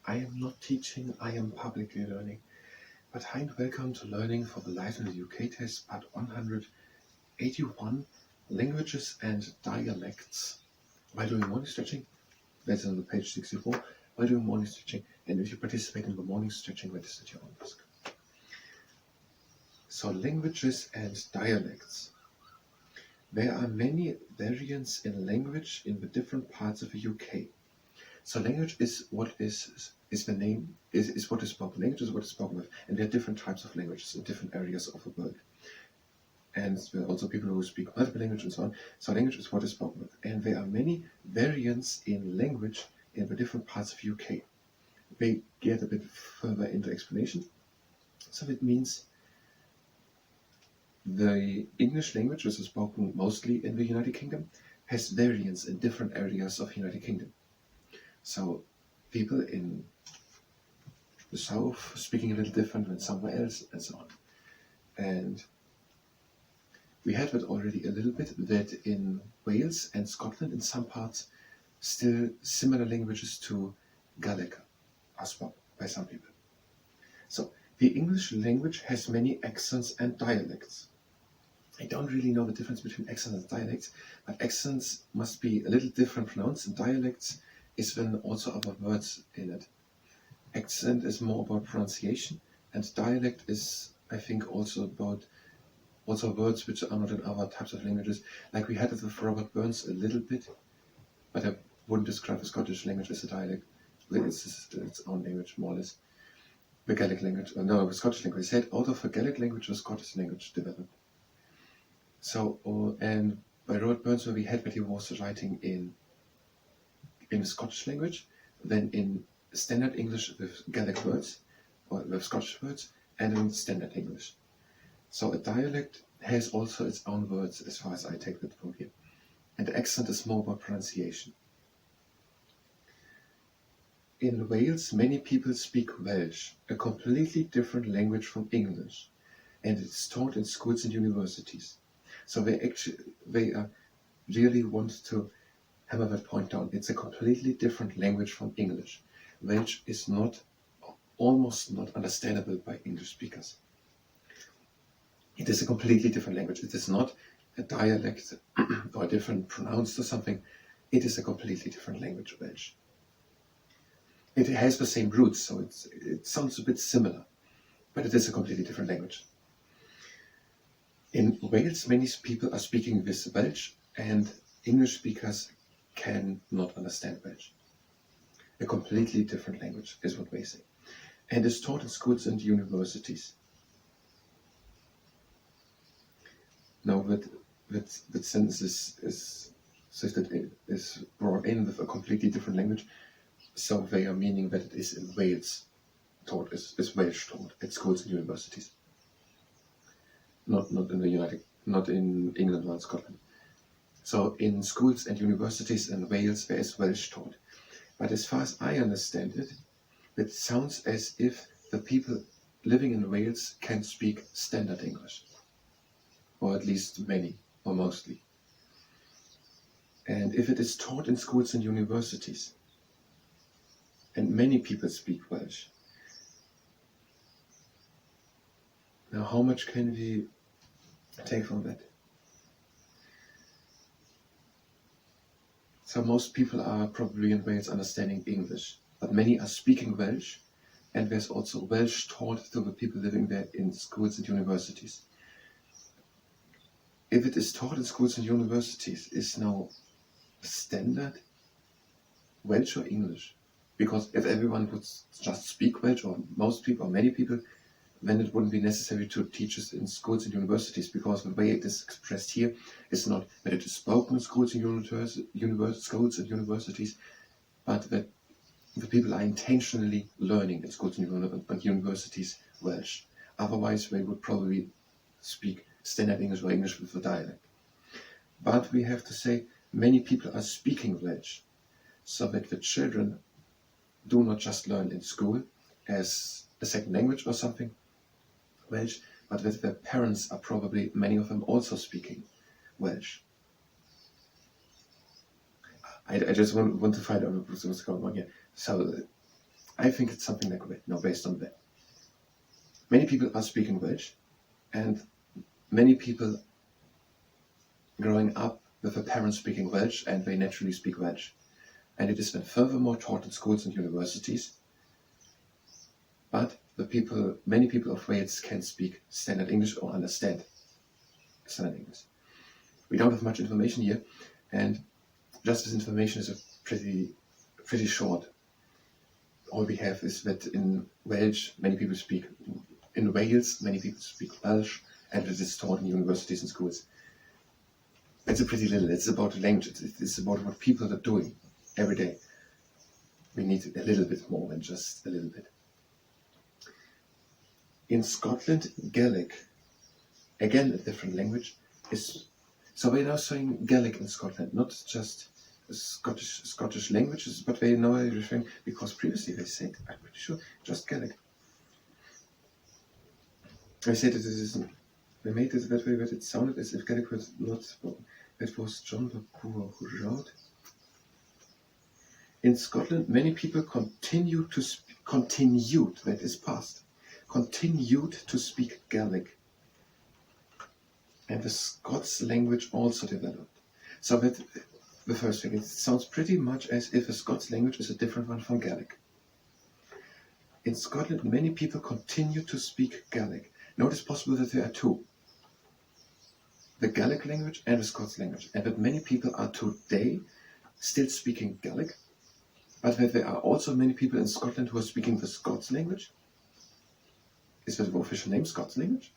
I am not teaching, I am publicly learning. But hi and welcome to Learning for the Life in the UK test, part 181, Languages and Dialects. By doing morning stretching, that's on the page 64, by doing morning stretching, and if you participate in the morning stretching, that is at your own risk. So, languages and dialects. There are many variants in language in the different parts of the UK. So language is what is the name, is what is spoken. Language is what is spoken with. And there are different types of languages in different areas of the world. And there are also people who speak multiple languages and so on. So language is what is spoken with. And there are many variants in language in the different parts of UK. They get a bit further into explanation. So it means the English language, which is spoken mostly in the United Kingdom, has variants in different areas of the United Kingdom. So people in the south speaking a little different than somewhere else, and so on. And we had that already a little bit, that in Wales and Scotland, in some parts, still similar languages to Gaelic are spoken by some people. So the English language has many accents and dialects. I don't really know the difference between accents and dialects, but accents must be a little different pronounced, and dialects is when also other words in it. Accent is more about pronunciation, and dialect is, I think, also about words which are not in other types of languages. Like we had it with Robert Burns a little bit, but I wouldn't describe the Scottish language as a dialect. It's its own language, more or less. The Gaelic language, the Scottish language. He said out of the Gaelic language, the Scottish language developed. So, and by Robert Burns, we had that he was writing in the Scottish language, then in standard English with Gaelic words, or with Scottish words, and in standard English. So a dialect has also its own words, as far as I take that from here. And the accent is more about pronunciation. In Wales, many people speak Welsh, a completely different language from English, and it's taught in schools and universities. So they really want to hammer that point down. It's a completely different language from English. Welsh is almost not understandable by English speakers. It is a completely different language. It is not a dialect or different pronounced or something. It is a completely different language, Welsh. It has the same roots, so it sounds a bit similar, but it is a completely different language. In Wales, many people are speaking this Welsh, and English speakers cannot understand Welsh. A completely different language is what they say, and is taught in schools and universities. Now that sentence is brought in with a completely different language, so they are meaning that it is in Wales taught, is Welsh taught at schools and universities. Not in England or in Scotland. So in schools and universities in Wales there is Welsh taught. But as far as I understand it, it sounds as if the people living in Wales can speak standard English. Or at least many, or mostly. And if it is taught in schools and universities, and many people speak Welsh, now how much can we take from that? So most people are probably in Wales understanding English, but many are speaking Welsh, and there's also Welsh taught to the people living there in schools and universities. If it is taught in schools and universities, is now standard Welsh or English? Because if everyone would just speak Welsh, or most people, or many people, then it wouldn't be necessary to teach it in schools and universities, because the way it is expressed here is not that it is spoken in schools and universities, but that the people are intentionally learning in schools and universities Welsh. Otherwise, they would probably speak standard English or English with a dialect. But we have to say, many people are speaking Welsh, so that the children do not just learn in school as a second language or something, Welsh, but that their parents are probably, many of them, also speaking Welsh. I just want to find out what's going on here. So I think it's something like that, based on that. Many people are speaking Welsh, and many people growing up with their parents speaking Welsh, and they naturally speak Welsh. And it is then furthermore taught in schools and universities. But many people of Wales can speak standard English or understand standard English. We don't have much information here, and just this information is pretty short. All we have is that in Welsh, many people speak. In Wales, many people speak Welsh, and it is taught in universities and schools. It's a pretty little. It's about the language. It's about what people are doing every day. We need a little bit more than just a little bit. In Scotland, Gaelic, again a different language, is. So we're now saying Gaelic in Scotland, not just Scottish languages, but they now are referring, because previously they said, I'm pretty sure, just Gaelic. They said they made it that way, but it sounded as if Gaelic was not spoken. It was John Bakur who wrote. In Scotland, many people continued, that is past, continued to speak Gaelic. And the Scots language also developed. So that the first thing, it sounds pretty much as if the Scots language is a different one from Gaelic. In Scotland, many people continue to speak Gaelic. Now it is possible that there are two. The Gaelic language and the Scots language. And that many people are today still speaking Gaelic, but that there are also many people in Scotland who are speaking the Scots language. Is that the official name, Scots language?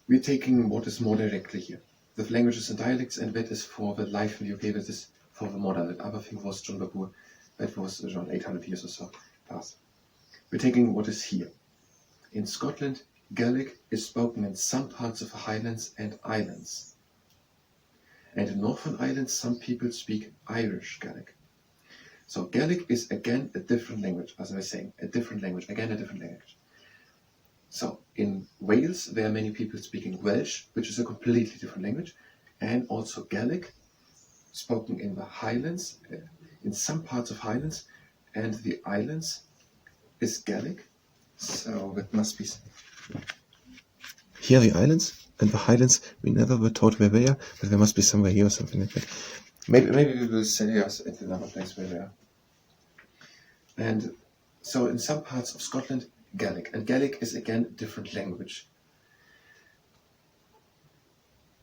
We're taking what is more directly here. The languages and dialects, and that is for the life in the UK, that is for the modern. That other thing was John Bakur, that was around 800 years or so past. We're taking what is here. In Scotland, Gaelic is spoken in some parts of the Highlands and Islands. And in Northern Ireland, some people speak Irish Gaelic. So Gaelic is again a different language, as I was saying, a different language. So in Wales, there are many people speaking Welsh, which is a completely different language, and also Gaelic, spoken in the Highlands, in some parts of Highlands, and the islands is Gaelic. So that must be here the islands and the Highlands. We never were taught where they are, but there must be somewhere here or something like that. Maybe we will say us at another place where they are. And so in some parts of Scotland, Gaelic. And Gaelic is again a different language.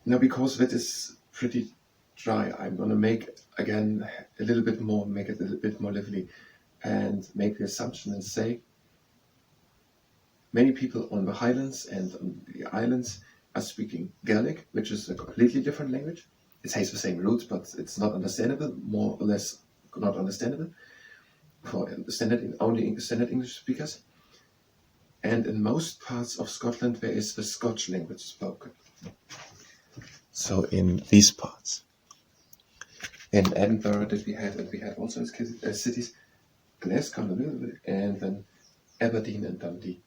Now, because that is pretty dry, I'm going to make again a little bit more, make it a little bit more lively, and make the assumption and say many people on the Highlands and on the islands are speaking Gaelic, which is a completely different language. It has the same roots, but it's not understandable, more or less not understandable for only standard English speakers. And in most parts of Scotland, there is the Scotch language spoken. So in these parts, in Edinburgh that we had also cities, Glasgow and then Aberdeen and Dundee.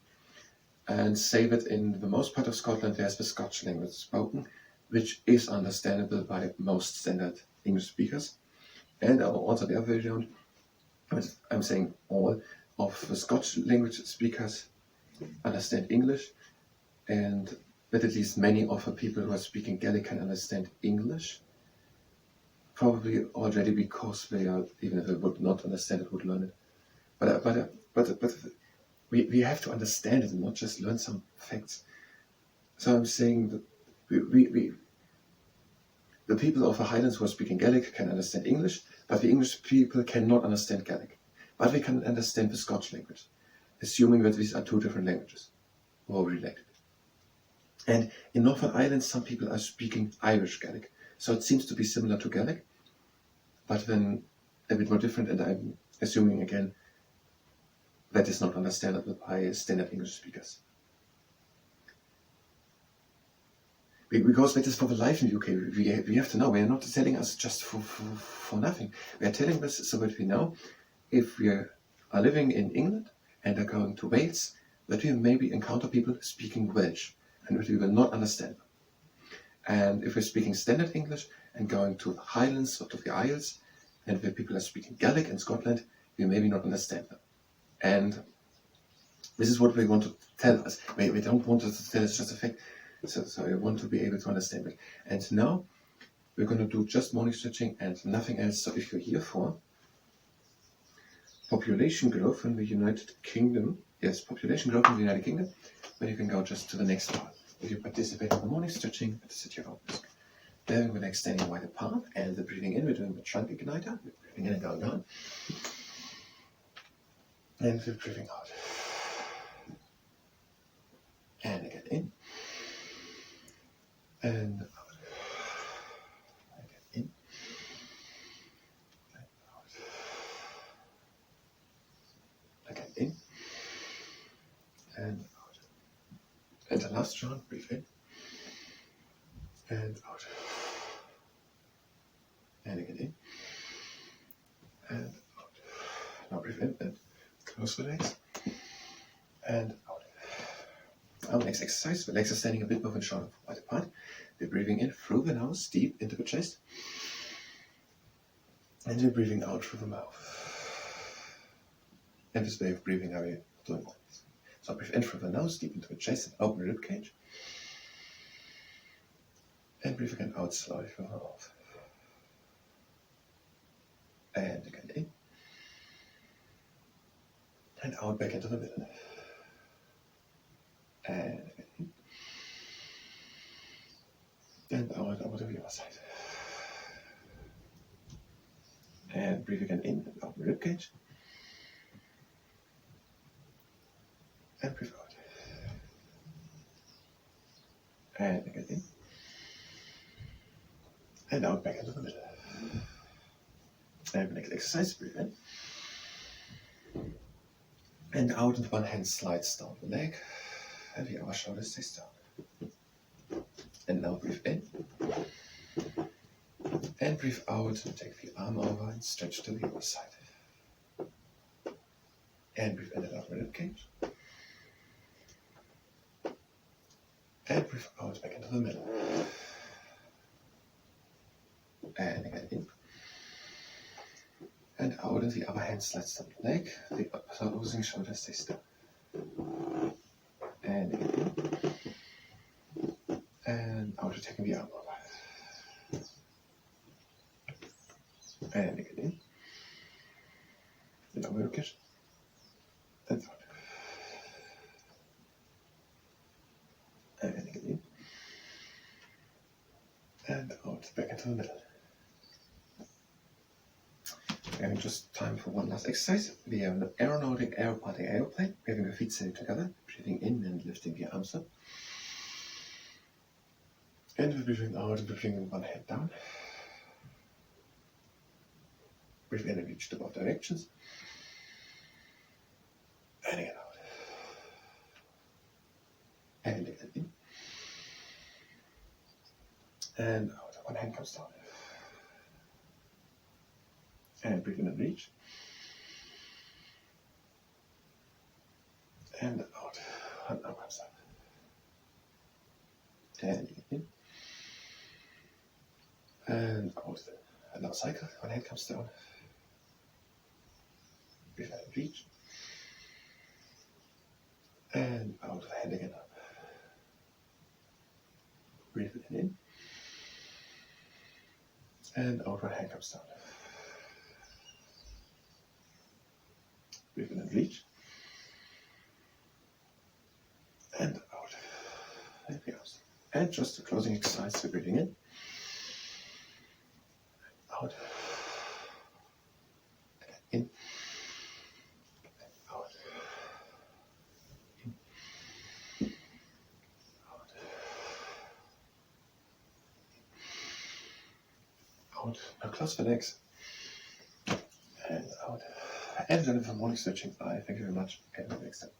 And say that in the most part of Scotland, there's the Scotch language spoken, which is understandable by most standard English speakers. And also the other way around, I'm saying all of the Scotch language speakers understand English, and that at least many of the people who are speaking Gaelic can understand English, probably already because they are, even if they would not understand it, would learn it. But we have to understand it and not just learn some facts. So I'm saying that the people of the Highlands who are speaking Gaelic can understand English, but the English people cannot understand Gaelic. But they can understand the Scotch language, assuming that these are two different languages, or related. And in Northern Ireland, some people are speaking Irish Gaelic. So it seems to be similar to Gaelic, but then a bit more different, and I'm assuming again that is not understandable by standard English speakers. Because that is for the life in the UK. We have to know. We are not telling us just for nothing. We are telling this so that we know if we are living in England and are going to Wales, that we maybe encounter people speaking Welsh and that we will not understand them. And if we're speaking standard English and going to the Highlands or to the Isles, and where people are speaking Gaelic in Scotland, we maybe not understand them. And this is what we want to tell us. We don't want to tell us just a fact. So we want to be able to understand it. And now we're going to do just morning stretching and nothing else. So if you're here for population growth in the United Kingdom, yes, population growth in the United Kingdom, then you can go just to the next part. If you participate in the morning stretching, it's at your own risk. Then we're extending wide apart, and the breathing in, we're doing the trunk igniter. We're breathing in and going down. And we're breathing out. And again in. And out. Again in. And out. Again in. And out. And the last round, breathe in. And out. And again in. And out. Now breathe in and close the legs. And out. Our next exercise, the legs are standing a bit more and shoulder wide apart. We're breathing in through the nose, deep into the chest. And we're breathing out through the mouth. And this way of breathing, how we're doing all this. So breathe in through the nose, deep into the chest, and open the rib cage. And breathe again out slowly through the mouth. And again in. And out back into the middle. And again in. And out over to the other side. And breathe again in and open the rib cage. And breathe out. And again in. And out back into the middle. And the next exercise, breathe in. And out, and one hand slides down the leg. And the other shoulder stays down. And now breathe in. And breathe out and take the arm over and stretch to the other side. And breathe in and out the rib cage. And breathe out back into the middle. And again in. And out, and the other hand slides down the leg. The opposing shoulder stays down. And again in. And out, taking the arm over. And again in. And over the cage. And out. And again in. And out, back into the middle. And just time for one last exercise. We have an aeronautic aerobatic aeroplane. We having the feet sitting together, breathing in and lifting the arms up. And we're breathing out and bringing one hand down. Breathe in and reach to both directions. And again out. And again in. And out. One hand comes down. And breathe in and reach. And out. One arm comes up. And in. And out. And now cycle. One hand comes down. Breathe in and reach. And out. The hand again up. Breathe in. And out. One hand comes down. Breathe in and reach. And out. And the arms. And just the closing exercise, so breathing in. Out. In. Out. In. Out. Out. Now close the legs. And out. And then for morning stretching. I thank you very much. And next time.